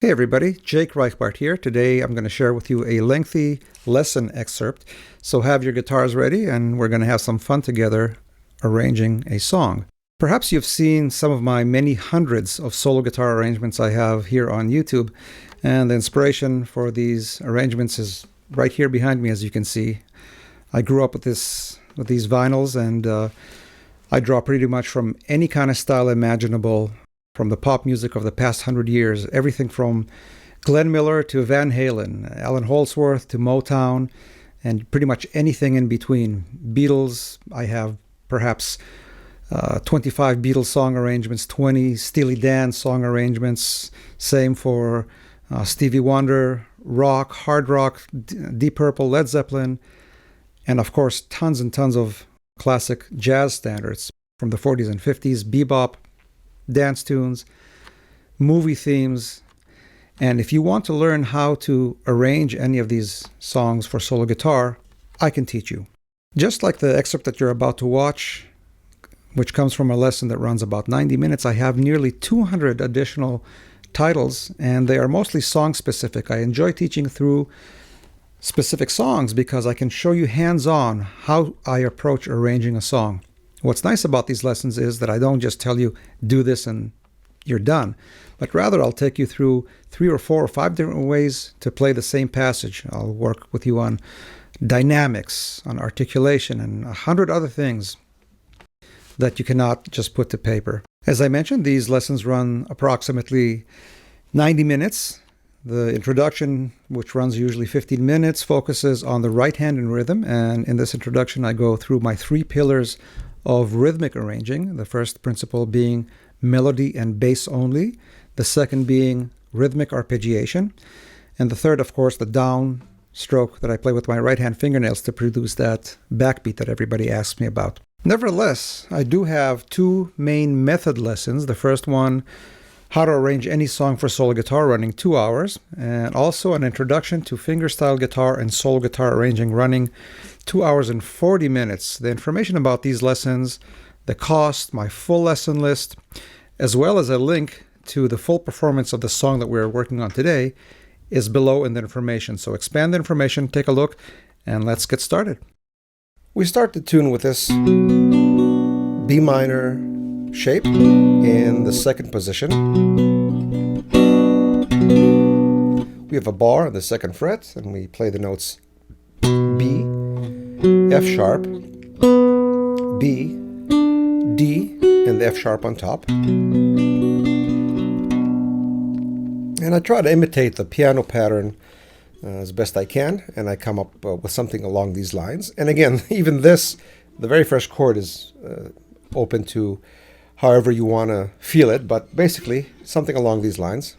Hey everybody, Jake Reichbart here. Today I'm going to share with you a lengthy lesson excerpt. So have your guitars ready and we're going to have some fun together arranging a song. Perhaps you've seen some of my many hundreds of solo guitar arrangements I have here on YouTube, and the inspiration for these arrangements is right here behind me, as you can see. I grew up with these vinyls, and I draw pretty much from any kind of style imaginable from the pop music of the past 100 years, everything from Glenn Miller to Van Halen, Alan Holdsworth to Motown, and pretty much anything in between. Beatles, I have perhaps 25 Beatles song arrangements, 20 Steely Dan song arrangements, same for Stevie Wonder, rock, hard rock, Deep Purple, Led Zeppelin, and of course tons and tons of classic jazz standards from the 40s and 50s, bebop, dance tunes, movie themes. And if you want to learn how to arrange any of these songs for solo guitar, I can teach you. Just like the excerpt that you're about to watch, which comes from a lesson that runs about 90 minutes, I have nearly 200 additional titles, and they are mostly song specific. I enjoy teaching through specific songs because I can show you hands-on how I approach arranging a song. What's nice about these lessons is that I don't just tell you, do this and you're done, but rather I'll take you through 3 or 4 or 5 different ways to play the same passage. I'll work with you on dynamics, on articulation, and 100 other things that you cannot just put to paper. As I mentioned, these lessons run approximately 90 minutes. The introduction, which runs usually 15 minutes, focuses on the right hand and rhythm, and in this introduction I go through my 3 pillars of rhythmic arranging, the first principle being melody and bass only, the second being rhythmic arpeggiation, and the third, of course, the down stroke that I play with my right hand fingernails to produce that backbeat that everybody asks me about. Nevertheless, I do have 2 main method lessons. The first one, how to arrange any song for solo guitar, running 2 hours, and also an introduction to fingerstyle guitar and solo guitar arranging, running 2 hours and 40 minutes. The information about these lessons, the cost, my full lesson list, as well as a link to the full performance of the song that we're working on today is below in the information. So expand the information, take a look, and let's get started. We start the tune with this B minor shape in the second position. We have a bar on the 2nd fret, and we play the notes B, F sharp, B, D, and the F sharp on top. And I try to imitate the piano pattern as best I can, and I come up with something along these lines. And again, even this, the very first chord is open to however you want to feel it, but basically something along these lines.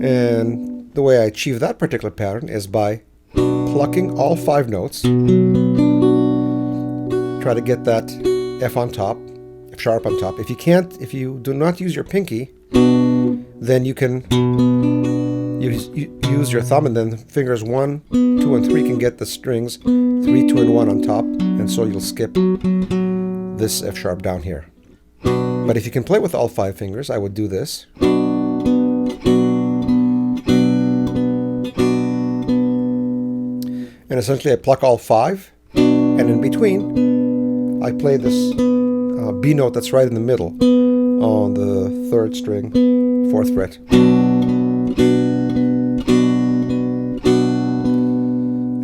And the way I achieve that particular pattern is by plucking all 5 notes. Try to get that F on top, F sharp on top. If you do not use your pinky, then you can use your thumb, and then fingers 1, 2, and 3 can get the strings 3, 2, and 1 on top, and so you'll skip this F sharp down here. But if you can play with all 5 fingers, I would do this. And essentially I pluck all 5, and in between I play this B note that's right in the middle on the 3rd string, 4th fret.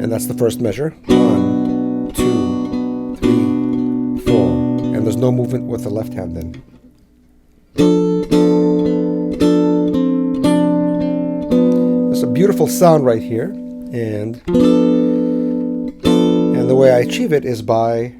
And that's the first measure. 1, 2, 3, 4. And there's no movement with the left hand then. There's a beautiful sound right here. And the way I achieve it is by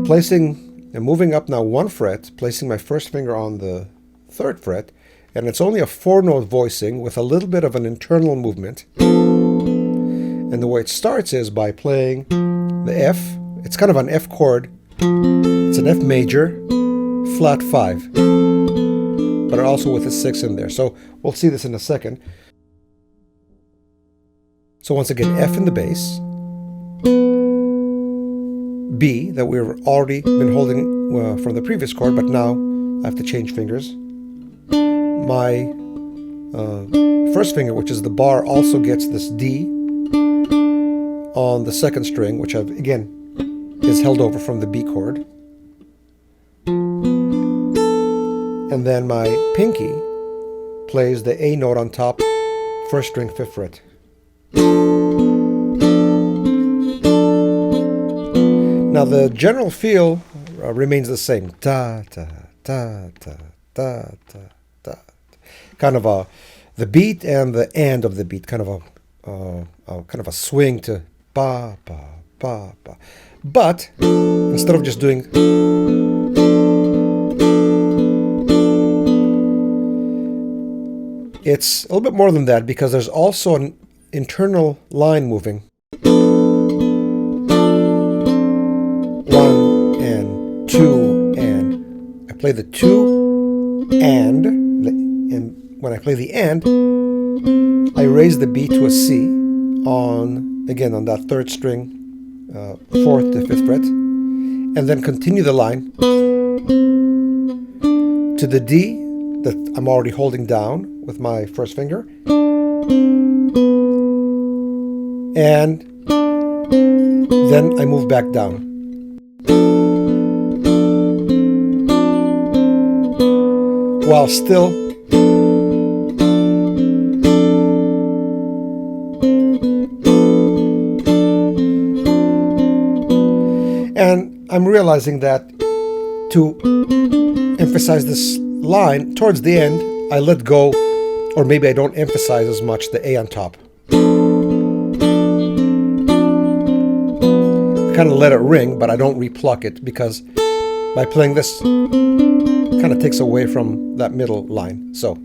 placing and moving up now 1 fret, placing my first finger on the 3rd fret, and it's only a 4-note voicing with a little bit of an internal movement. And the way it starts is by playing the F. It's kind of an F chord. It's an F major, flat 5, but also with a 6 in there. So we'll see this in a second. So once again, F in the bass, B that we've already been holding from the previous chord, but now I have to change fingers. My first finger, which is the bar, also gets this D on the second string, which again is held over from the B chord. And then my pinky plays the A note on top, first string, 5th fret. Now the general feel remains the same. Da, da, da, da, da, da, da. Kind of the beat and the end of the beat, kind of a swing to ba, ba, ba, ba. But instead of just doing, it's a little bit more than that, because there's also an internal line moving. 1 and 2 and. I play the 2 and when I play the and, I raise the B to a C on that 3rd string, 4th to 5th fret, and then continue the line to the D that I'm already holding down with my first finger, and then I move back down. While still and I'm realizing that to emphasize this line towards the end, I let go, or maybe I don't emphasize as much the A on top. I kind of let it ring, but I don't repluck it, because by playing this, it kind of takes away from that middle line. So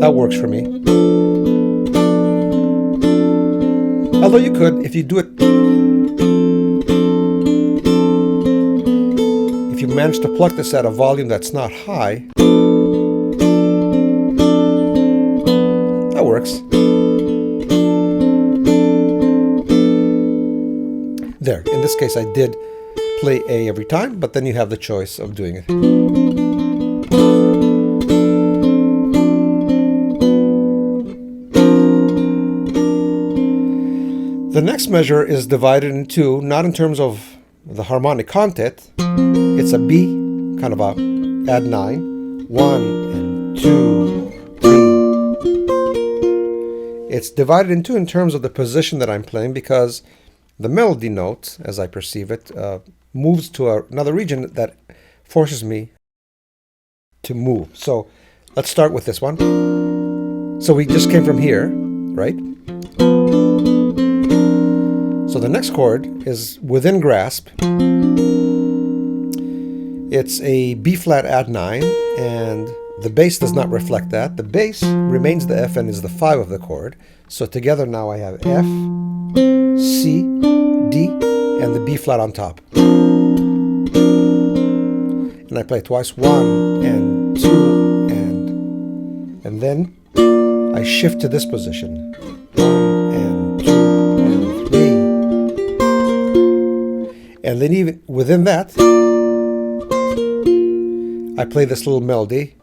that works for me. Although you could, if you do it, if you manage to pluck this at a volume that's not high, that works. There, in this case I did play A every time, but then you have the choice of doing it. The next measure is divided in two, not in terms of the harmonic content. It's a B, kind of a add 9, 1 and 2, 3. It's divided in two in terms of the position that I'm playing, because the melody note, as I perceive it, moves to another region that forces me to move. So let's start with this one. So we just came from here, right? So the next chord is within grasp. It's a B flat add 9, and the bass does not reflect that. The bass remains the F and is the 5 of the chord. So together now I have F, C, D, and the B flat on top. And I play twice, 1 and 2, and then I shift to this position. 1 and 2 and 3. And then even within that, I play this little melody.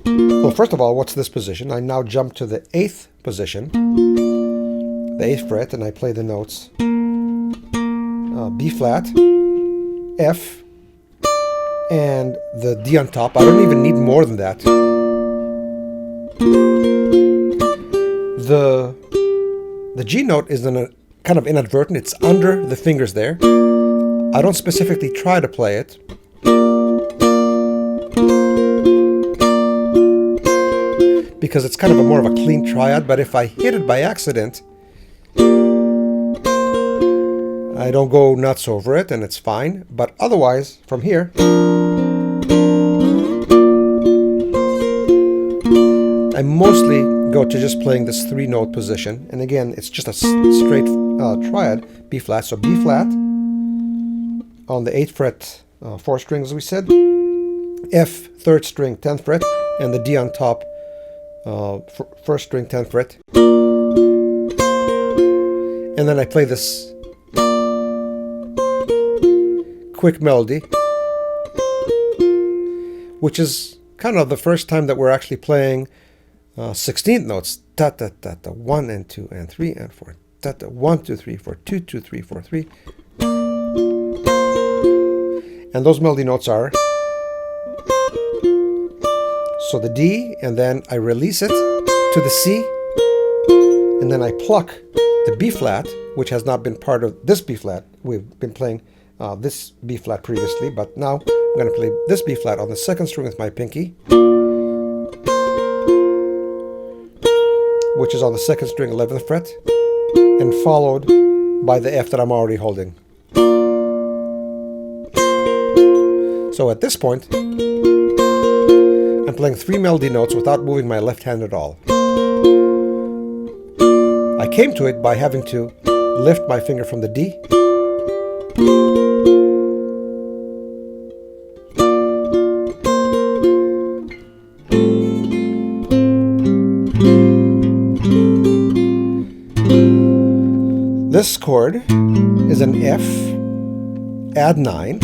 Well, first of all, what's this position? I now jump to the 8th position, the 8th fret, and I play the notes B flat, F, and the D on top. I don't even need more than that. The G note is kind of inadvertent. It's under the fingers there. I don't specifically try to play it. Because it's kind of more of a clean triad, but if I hit it by accident, I don't go nuts over it and it's fine. But otherwise, from here, I mostly go to just playing this 3-note position. And again, it's just a straight triad, B flat. So B flat on the 8th fret, 4 strings, as we said, F, 3rd string, 10th fret, and the D on top, 1st string, 10th fret. And then I play this quick melody, which is kind of the first time that we're actually playing 16th notes. Da da da da, 1 and 2 and 3 and 4. Da da, 1 2 3 4 2 2 3 4 3. And those melody notes are, so the D, and then I release it to the C, and then I pluck the B flat, which has not been part of this B flat. We've been playing this B flat previously, but now I'm going to play this B flat on the second string with my pinky, which is on the second string, 11th fret, and followed by the F that I'm already holding. So at this point, I'm playing 3 melody notes without moving my left hand at all. I came to it by having to lift my finger from the D This chord is an F, add 9,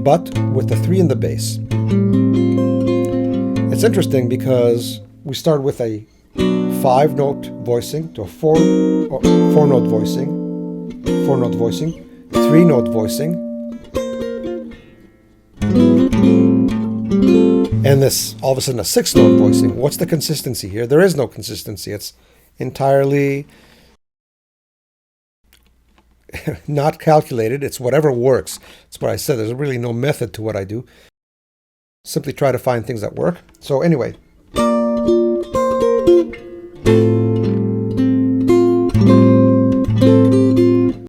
but with the 3 in the bass. It's interesting because we start with a 5-note voicing to a 4-note voicing, 4-note voicing, 3-note voicing, and this all of a sudden a 6-note voicing. What's the consistency here? There is no consistency. It's entirely not calculated. It's whatever works. That's what I said. There's really no method to what I do. Simply try to find things that work. So anyway,